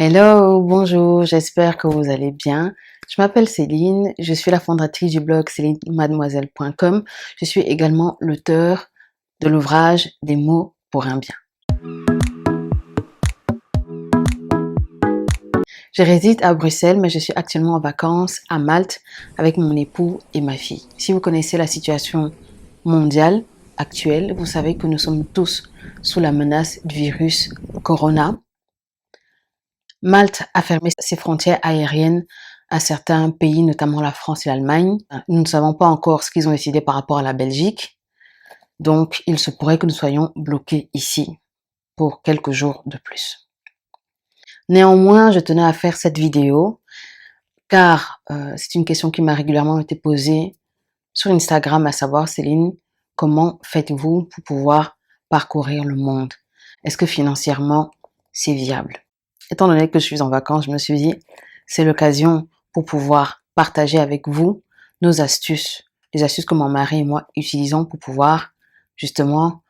Hello, bonjour, j'espère que vous allez bien. Je m'appelle Céline, je suis la fondatrice du blog célinemademoiselle.com. Je suis également l'auteur de l'ouvrage Des mots pour un bien. Je réside à Bruxelles, mais je suis actuellement en vacances à Malte avec mon époux et ma fille. Si vous connaissez la situation mondiale actuelle, vous savez que nous sommes tous sous la menace du virus Corona. Malte a fermé ses frontières aériennes à certains pays, notamment la France et l'Allemagne. Nous ne savons pas encore ce qu'ils ont décidé par rapport à la Belgique. Donc, il se pourrait que nous soyons bloqués ici pour quelques jours de plus. Néanmoins, je tenais à faire cette vidéo car c'est une question qui m'a régulièrement été posée sur Instagram, à savoir, Céline, comment faites-vous pour pouvoir parcourir le monde? Est-ce que financièrement, c'est viable? Étant donné que je suis en vacances, je me suis dit, c'est l'occasion pour pouvoir partager avec vous nos astuces, les astuces que mon mari et moi utilisons pour pouvoir justement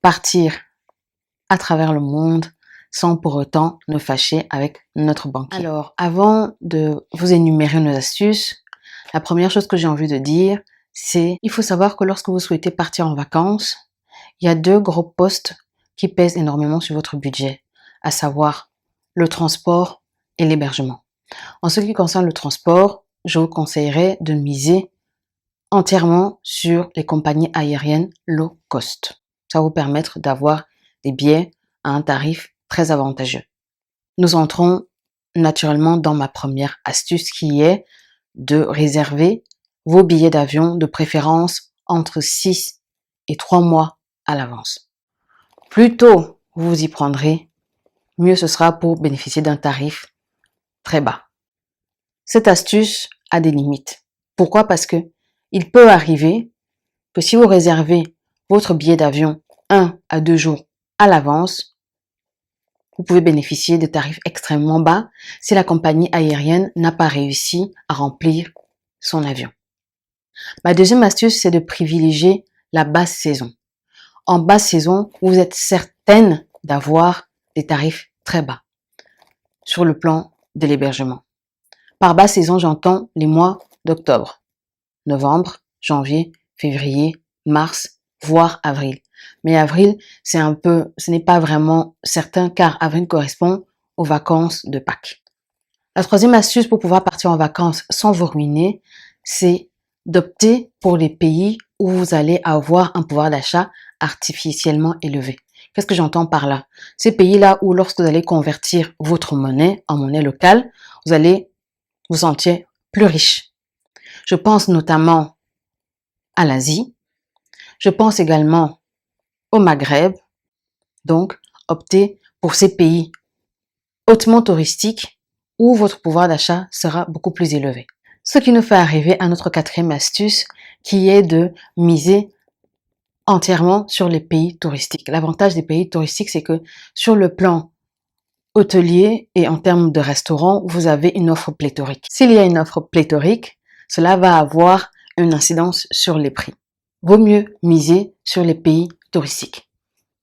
partir à travers le monde sans pour autant nous fâcher avec notre banquier. Alors, avant de vous énumérer nos astuces, la première chose que j'ai envie de dire, c'est il faut savoir que lorsque vous souhaitez partir en vacances, il y a deux gros postes qui pèsent énormément sur votre budget, à savoir le transport et l'hébergement. En ce qui concerne le transport, je vous conseillerais de miser entièrement sur les compagnies aériennes low cost. Ça va vous permettre d'avoir des billets à un tarif très avantageux. Nous entrons naturellement dans ma première astuce qui est de réserver vos billets d'avion de préférence entre 6 et 3 mois à l'avance. Plus tôt vous vous y prendrez, mieux ce sera pour bénéficier d'un tarif très bas. Cette astuce a des limites. Pourquoi? Parce que il peut arriver que si vous réservez votre billet d'avion 1 à 2 jours à l'avance, vous pouvez bénéficier de tarifs extrêmement bas si la compagnie aérienne n'a pas réussi à remplir son avion. Ma deuxième astuce, c'est de privilégier la basse saison. En basse saison, vous êtes certaine d'avoir des tarifs très bas sur le plan de l'hébergement. Par basse saison, j'entends les mois d'octobre, novembre, janvier, février, mars, voire avril. Mais avril, ce n'est pas vraiment certain car avril correspond aux vacances de Pâques. La troisième astuce pour pouvoir partir en vacances sans vous ruiner, c'est d'opter pour les pays où vous allez avoir un pouvoir d'achat artificiellement élevé. Qu'est-ce que j'entends par là? Ces pays-là où lorsque vous allez convertir votre monnaie en monnaie locale, vous allez vous sentir plus riche. Je pense notamment à l'Asie. Je pense également au Maghreb. Donc, optez pour ces pays hautement touristiques où votre pouvoir d'achat sera beaucoup plus élevé. Ce qui nous fait arriver à notre quatrième astuce qui est de miser entièrement sur les pays touristiques. L'avantage des pays touristiques, c'est que sur le plan hôtelier et en termes de restaurants, vous avez une offre pléthorique. S'il y a une offre pléthorique, cela va avoir une incidence sur les prix. Vaut mieux miser sur les pays touristiques.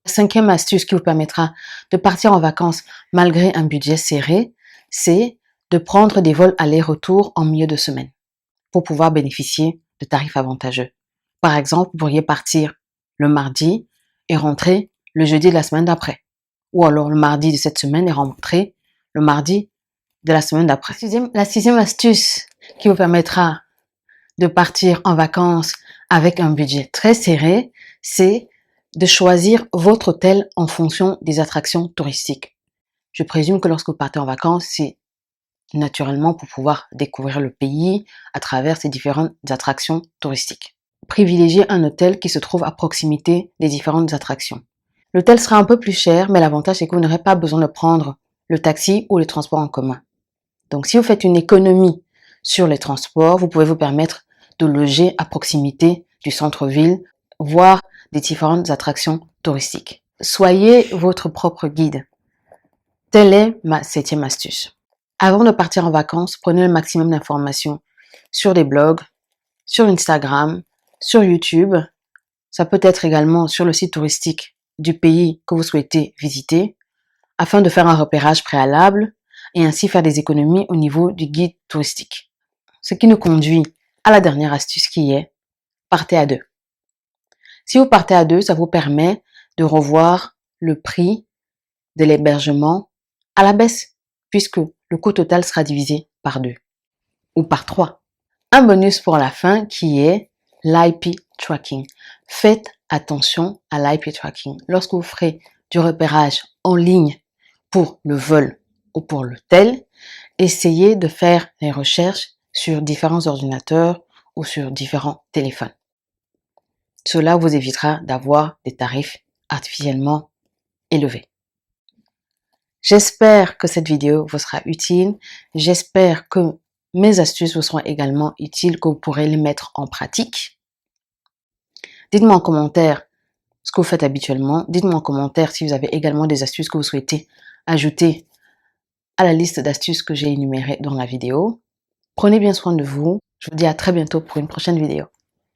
La cinquième astuce qui vous permettra de partir en vacances malgré un budget serré, c'est de prendre des vols aller-retour en milieu de semaine pour pouvoir bénéficier de tarifs avantageux. Par exemple, vous pourriez partir le mardi et rentrer le jeudi de la semaine d'après. Ou alors le mardi de cette semaine et rentrer le mardi de la semaine d'après. La sixième astuce qui vous permettra de partir en vacances avec un budget très serré, c'est de choisir votre hôtel en fonction des attractions touristiques. Je présume que lorsque vous partez en vacances, c'est naturellement pour pouvoir découvrir le pays à travers ces différentes attractions touristiques. Privilégiez un hôtel qui se trouve à proximité des différentes attractions. L'hôtel sera un peu plus cher, mais l'avantage c'est que vous n'aurez pas besoin de prendre le taxi ou les transports en commun. Donc si vous faites une économie sur les transports, vous pouvez vous permettre de loger à proximité du centre-ville, voire des différentes attractions touristiques. Soyez votre propre guide. Telle est ma septième astuce. Avant de partir en vacances, prenez le maximum d'informations sur des blogs, sur Instagram, sur YouTube. Ça peut être également sur le site touristique du pays que vous souhaitez visiter, afin de faire un repérage préalable, et ainsi faire des économies au niveau du guide touristique. Ce qui nous conduit à la dernière astuce qui est partez à deux. Si vous partez à deux, ça vous permet de revoir le prix de l'hébergement à la baisse, puisque le coût total sera divisé par deux ou par trois. Un bonus pour la fin qui est l'IP tracking. Faites attention à l'IP tracking. Lorsque vous ferez du repérage en ligne pour le vol ou pour l'hôtel, essayez de faire les recherches sur différents ordinateurs ou sur différents téléphones. Cela vous évitera d'avoir des tarifs artificiellement élevés. J'espère que cette vidéo vous sera utile. J'espère que mes astuces vous seront également utiles, que vous pourrez les mettre en pratique. Dites-moi en commentaire ce que vous faites habituellement. Dites-moi en commentaire si vous avez également des astuces que vous souhaitez ajouter à la liste d'astuces que j'ai énumérées dans la vidéo. Prenez bien soin de vous. Je vous dis à très bientôt pour une prochaine vidéo.